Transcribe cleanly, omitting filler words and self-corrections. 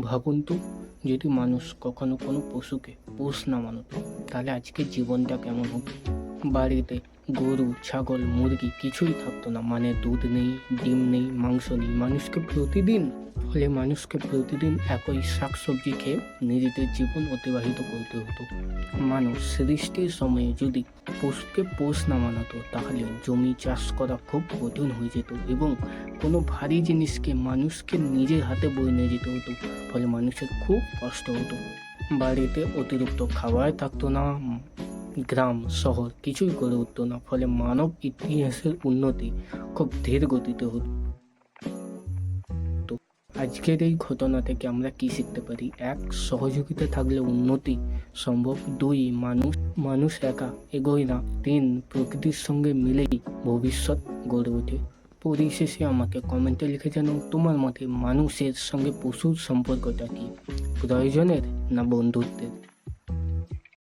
ভাবুন তো, যদি মানুষ কখনো কোনো পশুকে পোষ না মানতো, তাহলে আজকের জীবনটা কেমন হতো। বাড়িতে গরু, ছাগল, মুরগি কিছুই থাকতো না, মানে দুধ নেই, ডিম নেই, মাংস নেই। মানুষকে প্রতিদিন একই শাকসবজি খেয়ে নিজেদের জীবন অতিবাহিত করতে হতো। মানুষ সৃষ্টির সময়ে যদি পশুকে পোষ না মানাতো, তাহলে জমি চাষ করা খুব কঠিন হয়ে যেত এবং কোনো ভারী জিনিসকে মানুষকে নিজের হাতে বয়ে নিয়ে যেতে হতো। ফলে মানুষের খুব কষ্ট হতো। বাড়িতে অতিরিক্ত খাবার থাকতো না, গ্রাম শহর কিছুই গড়ে উঠতো না। ফলে মানব ইতিহাসের উন্নতি খুব ধীর গতিতে হতো। আজকের এই ঘটনা থেকে আমরা কি শিখতে পারি? 1. সহযোগিতা থাকলে উন্নতি সম্ভব। 2. মানুষ একা এগোয় না। 3. প্রকৃতির সঙ্গে মিলেই ভবিষ্যৎ গড়ে ওঠে। পরিশেষে আমাকে কমেন্টে লিখে জানাও তোমার মতে মানুষের সঙ্গে পশুর সম্পর্কটা কি, প্রয়োজনের না বন্ধুত্বের।